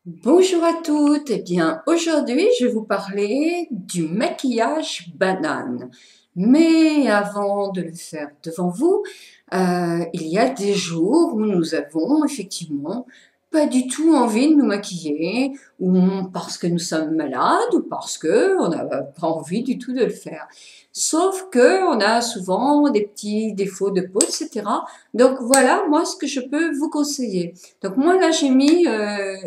Bonjour à toutes, eh bien aujourd'hui je vais vous parler du maquillage banane. Mais avant de le faire devant vous, il y a des jours où nous avons effectivement pas du tout envie de nous maquiller, ou parce que nous sommes malades, ou parce que on n'a pas envie du tout de le faire. Sauf que on a souvent des petits défauts de peau, etc. Donc voilà, moi ce que je peux vous conseiller. Donc moi là j'ai mis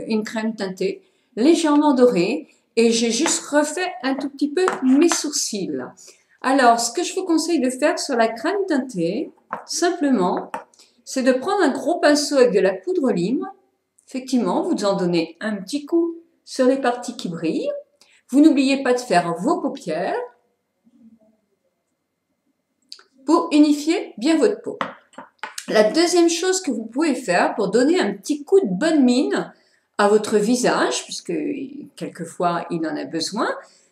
une crème teintée légèrement dorée et j'ai juste refait un tout petit peu mes sourcils. Alors ce que je vous conseille de faire sur la crème teintée, simplement, c'est de prendre un gros pinceau avec de la poudre lime. Effectivement, vous en donnez un petit coup sur les parties qui brillent. Vous n'oubliez pas de faire vos paupières pour unifier bien votre peau. La deuxième chose que vous pouvez faire pour donner un petit coup de bonne mine à votre visage, puisque quelquefois il en a besoin,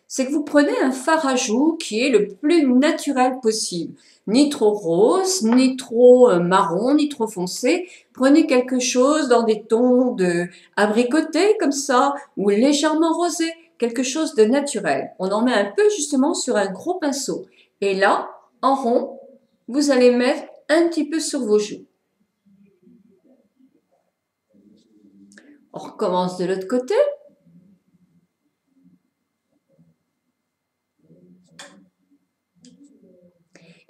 c'est que vous prenez un fard à joues qui est le plus naturel possible. Ni trop rose, ni trop marron, ni trop foncé. Prenez quelque chose dans des tons de abricoté comme ça, ou légèrement rosé, quelque chose de naturel. On en met un peu justement sur un gros pinceau. Et là, en rond, vous allez mettre un petit peu sur vos joues. On recommence de l'autre côté.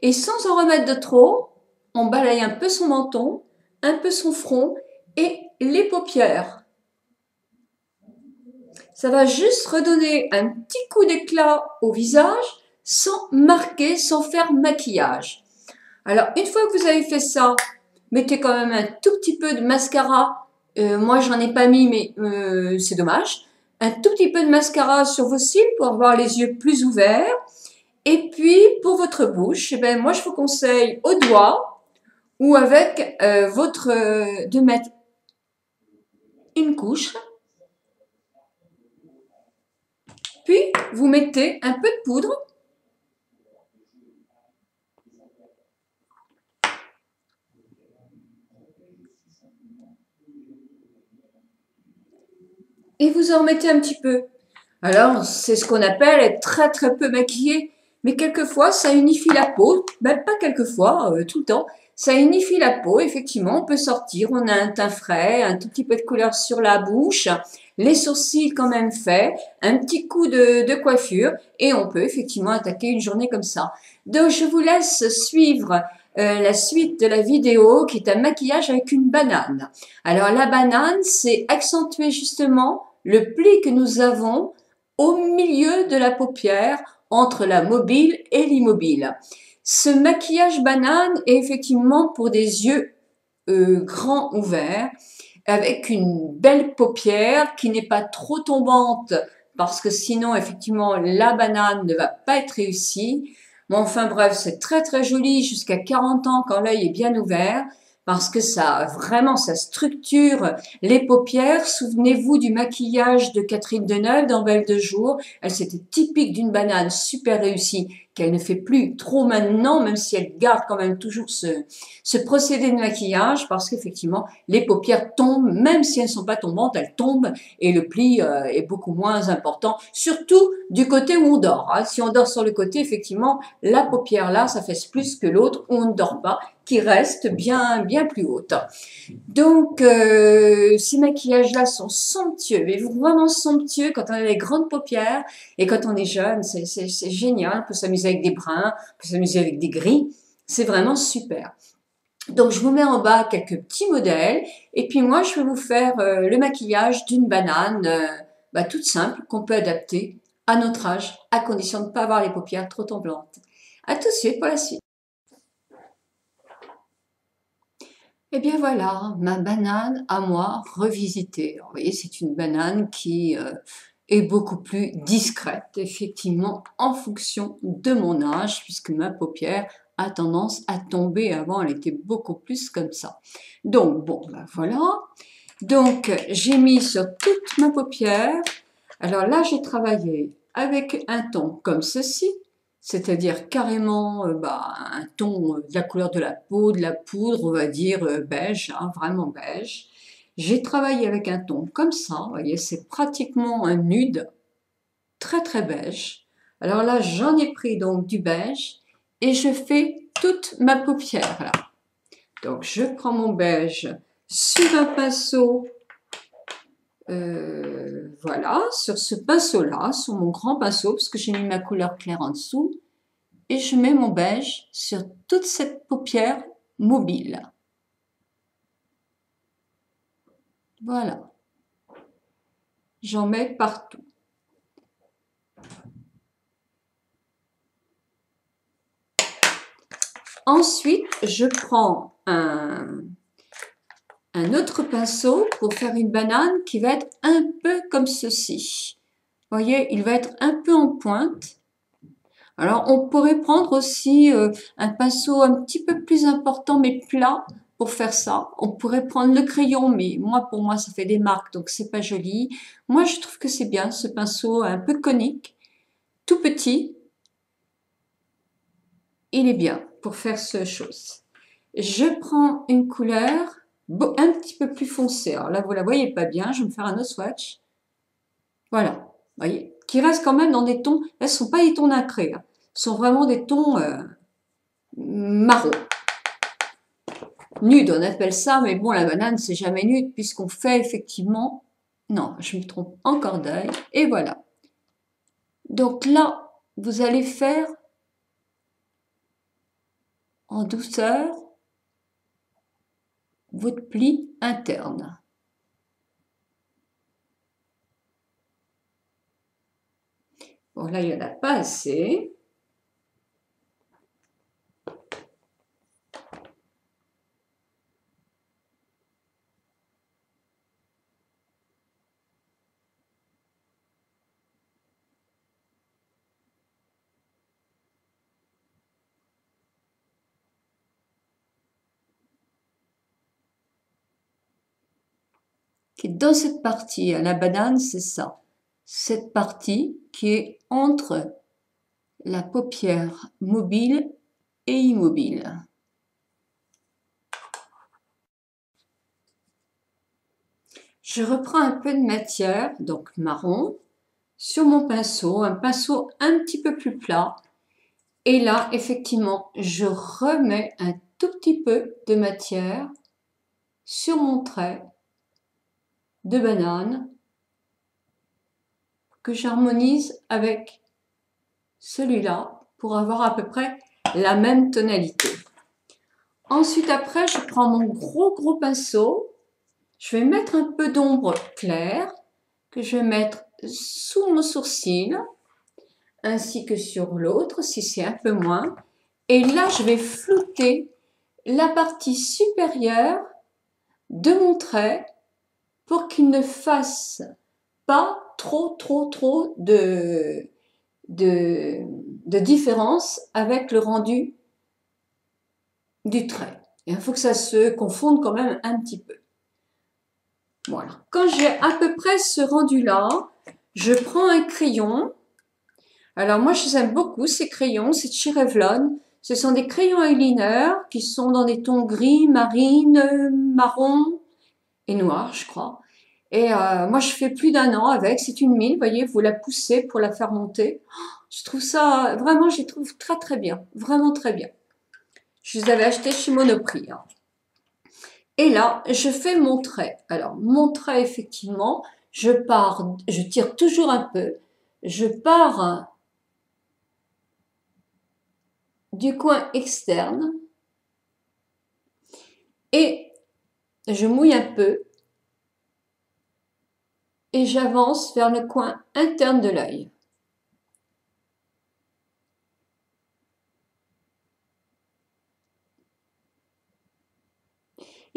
Et sans en remettre de trop, on balaye un peu son menton, un peu son front et les paupières. Ça va juste redonner un petit coup d'éclat au visage sans marquer, sans faire maquillage. Alors, une fois que vous avez fait ça, mettez quand même un tout petit peu de mascara. Moi, j'en ai pas mis, mais c'est dommage. Un tout petit peu de mascara sur vos cils pour avoir les yeux plus ouverts. Et puis, pour votre bouche, eh ben, moi, je vous conseille au doigt ou avec de mettre une couche. Puis, vous mettez un peu de poudre. Et vous en remettez un petit peu. Alors, c'est ce qu'on appelle être très très peu maquillé. Mais quelquefois, ça unifie la peau. Ben, pas quelquefois, tout le temps. Ça unifie la peau, effectivement, on peut sortir, on a un teint frais, un tout petit peu de couleur sur la bouche, les sourcils quand même faits, un petit coup de coiffure, et on peut effectivement attaquer une journée comme ça. Donc, je vous laisse suivre la suite de la vidéo qui est un maquillage avec une banane. Alors, la banane, c'est accentuer justement le pli que nous avons au milieu de la paupière, entre la mobile et l'immobile. Ce maquillage banane est effectivement pour des yeux grands ouverts, avec une belle paupière qui n'est pas trop tombante, parce que sinon, effectivement, la banane ne va pas être réussie. Mais enfin bref, c'est très très joli jusqu'à 40 ans quand l'œil est bien ouvert, parce que ça structure les paupières. Souvenez-vous du maquillage de Catherine Deneuve dans Belle de jour. Elle, c'était typique d'une banane super réussie, qu'elle ne fait plus trop maintenant, même si elle garde quand même toujours ce procédé de maquillage, parce qu'effectivement, les paupières tombent, même si elles ne sont pas tombantes, elles tombent, et le pli est beaucoup moins important, surtout du côté où on dort. Hein. Si on dort sur le côté, effectivement, la paupière là, ça fait plus que l'autre où on ne dort pas, qui reste bien, bien plus haute. Donc, ces maquillages-là sont somptueux, mais vraiment somptueux quand on a les grandes paupières et quand on est jeune, c'est génial. On peut s'amuser avec des bruns, on peut s'amuser avec des gris. C'est vraiment super. Donc, je vous mets en bas quelques petits modèles et puis moi, je vais vous faire le maquillage d'une banane toute simple qu'on peut adapter à notre âge, à condition de ne pas avoir les paupières trop tombantes. À tout de suite pour la suite. Eh bien voilà, ma banane à moi revisitée. Alors, vous voyez, c'est une banane qui est beaucoup plus discrète, effectivement, en fonction de mon âge, puisque ma paupière a tendance à tomber. Avant, elle était beaucoup plus comme ça. Donc, bon, ben voilà. Donc, j'ai mis sur toute ma paupière. Alors là, j'ai travaillé avec un ton comme ceci, c'est-à-dire carrément un ton de la couleur de la peau, de la poudre, on va dire beige, hein, vraiment beige. J'ai travaillé avec un ton comme ça, vous voyez, c'est pratiquement un nude, très très beige. Alors là, j'en ai pris donc du beige et je fais toute ma paupière là. Donc je prends mon beige sur un pinceau, voilà, sur ce pinceau-là, sur mon grand pinceau, parce que j'ai mis ma couleur claire en dessous, et je mets mon beige sur toute cette paupière mobile. Voilà. J'en mets partout. Ensuite, je prends un autre pinceau pour faire une banane qui va être un peu comme ceci. Vous voyez, il va être un peu en pointe. Alors, on pourrait prendre aussi un pinceau un petit peu plus important, mais plat, pour faire ça. On pourrait prendre le crayon, mais pour moi, ça fait des marques, donc c'est pas joli. Moi, je trouve que c'est bien, ce pinceau un peu conique, tout petit. Il est bien pour faire ce chose. Je prends une couleur un petit peu plus foncée. Alors là, vous la voyez pas bien, je vais me faire un autre swatch. Voilà, vous voyez, qui reste quand même dans des tons, là, ce sont pas des tons nacrés, hein. Ce sont vraiment des tons marron. Nude, on appelle ça, mais bon, la banane, c'est jamais nude, puisqu'on fait effectivement... Non, je me trompe encore d'œil, et voilà. Donc là, vous allez faire en douceur votre pli interne. Bon, là, il n'y en a pas assez. Qui est dans cette partie, la banane, c'est ça. Cette partie qui est entre la paupière mobile et immobile. Je reprends un peu de matière, donc marron, sur mon pinceau, un pinceau un petit peu plus plat. Et là, effectivement, je remets un tout petit peu de matière sur mon trait de banane que j'harmonise avec celui-là pour avoir à peu près la même tonalité. Ensuite, après, je prends mon gros pinceau. Je vais mettre un peu d'ombre claire que je vais mettre sous mon sourcil ainsi que sur l'autre si c'est un peu moins. Et là, je vais flouter la partie supérieure de mon trait pour qu'il ne fasse pas trop de différence avec le rendu du trait. Il faut que ça se confonde quand même un petit peu. Voilà. Quand j'ai à peu près ce rendu-là, je prends un crayon. Alors moi, je les aime beaucoup, ces crayons, c'est de chez Revlon. Ce sont des crayons eyeliner qui sont dans des tons gris, marine, marron et noir, je crois. Et moi, je fais plus d'1 an avec. C'est une mine, vous voyez, vous la poussez pour la faire monter. Je trouve ça, vraiment, je les trouve très bien. Vraiment très bien. Je les avais achetés chez Monoprix, hein. Et là, je fais mon trait. Alors, mon trait, effectivement, je tire toujours un peu. Je pars du coin externe et je mouille un peu et j'avance vers le coin interne de l'œil.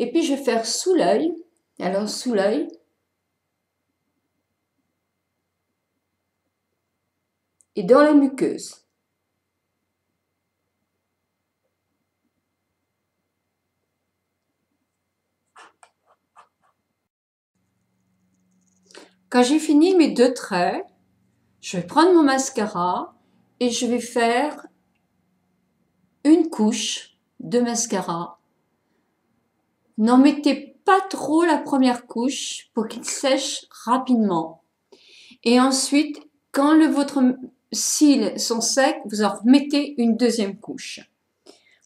Et puis, je vais faire sous l'œil. Alors, sous l'œil, et dans la muqueuse. Quand j'ai fini mes 2 traits, je vais prendre mon mascara et je vais faire une couche de mascara. N'en mettez pas trop la première couche pour qu'il sèche rapidement. Et ensuite, quand votre cils sont secs, vous en remettez une deuxième couche.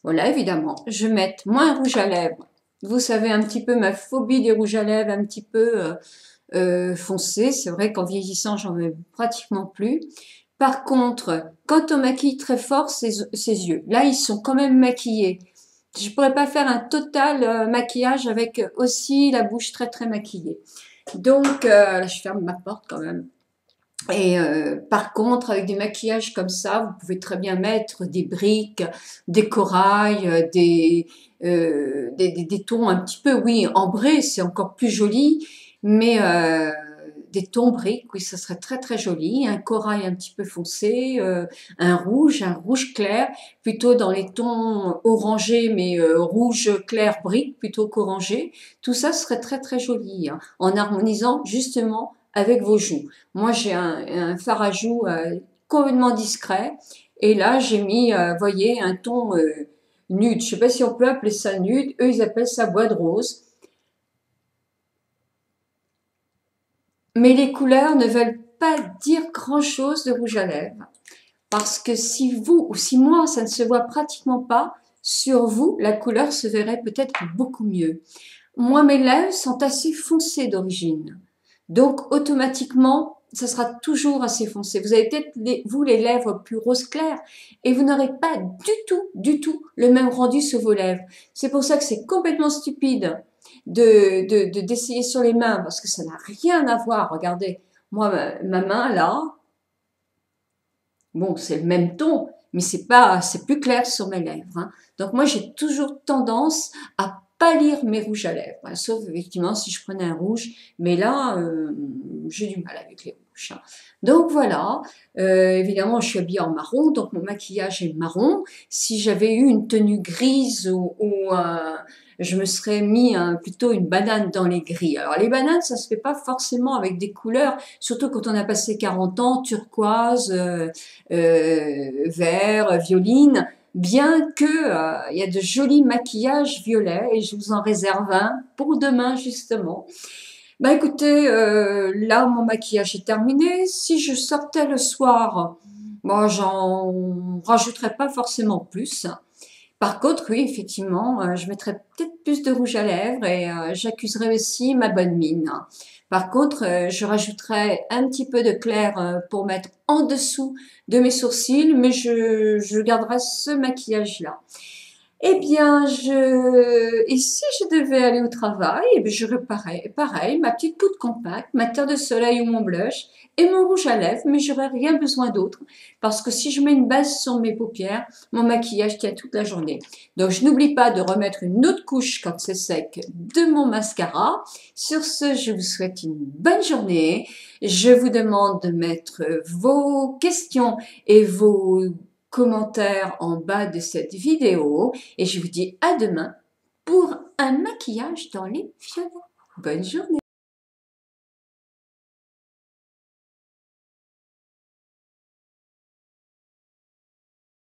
Voilà, évidemment, je vais mettre moins rouge à lèvres. Vous savez un petit peu ma phobie des rouges à lèvres, un petit peu foncés. C'est vrai qu'en vieillissant, j'en mets pratiquement plus. Par contre, quand on maquille très fort ses yeux, là, ils sont quand même maquillés. Je pourrais pas faire un total maquillage avec aussi la bouche très très maquillée. Donc, là, je ferme ma porte quand même. Et par contre, avec des maquillages comme ça, vous pouvez très bien mettre des briques, des corails, des tons un petit peu, oui, ambrés, c'est encore plus joli, mais des tons briques, oui, ça serait très très joli. Un corail un petit peu foncé, un rouge clair, plutôt dans les tons orangés, mais rouge clair brique plutôt qu'orangé. Tout ça serait très très joli, hein, en harmonisant justement avec vos joues. Moi, j'ai un fard à joues complètement discret. Et là, j'ai mis, voyez, un ton nude. Je sais pas si on peut appeler ça nude. Eux, ils appellent ça bois de rose. Mais les couleurs ne veulent pas dire grand-chose de rouge à lèvres. Parce que si vous ou si moi, ça ne se voit pratiquement pas, sur vous, la couleur se verrait peut-être beaucoup mieux. Moi, mes lèvres sont assez foncées d'origine. Donc, automatiquement, ça sera toujours assez foncé. Vous avez peut-être, vous, les lèvres plus rose clair et vous n'aurez pas du tout le même rendu sur vos lèvres. C'est pour ça que c'est complètement stupide d'essayer sur les mains parce que ça n'a rien à voir. Regardez, moi, ma main, là, bon, c'est le même ton, mais c'est plus clair sur mes lèvres, hein. Donc, moi, j'ai toujours tendance à pâlir mes rouges à lèvres, hein, sauf effectivement si je prenais un rouge, mais là, j'ai du mal avec les rouges, hein. Donc voilà, évidemment, je suis habillée en marron, donc mon maquillage est marron. Si j'avais eu une tenue grise ou je me serais mis plutôt une banane dans les gris. Alors les bananes, ça se fait pas forcément avec des couleurs, surtout quand on a passé 40 ans, turquoise, vert, violine, bien que il y a de jolis maquillages violets et je vous en réserve un pour demain justement. Bah écoutez, là mon maquillage est terminé. Si je sortais le soir, bon, j'en rajouterais pas forcément plus. Par contre, oui, effectivement, je mettrais peut-être plus de rouge à lèvres et j'accuserais aussi ma bonne mine. Par contre, je rajouterais un petit peu de clair pour mettre en dessous de mes sourcils, mais je garderai ce maquillage-là. Eh bien, et si je devais aller au travail, eh bien, j'aurais pareil, ma petite poudre compacte, ma terre de soleil ou mon blush et mon rouge à lèvres, mais j'aurais rien besoin d'autre parce que si je mets une base sur mes paupières, mon maquillage tient toute la journée. Donc, je n'oublie pas de remettre une autre couche quand c'est sec de mon mascara. Sur ce, je vous souhaite une bonne journée. Je vous demande de mettre vos questions et vos commentaires en bas de cette vidéo et je vous dis à demain pour un maquillage dans les violets. Bonne journée!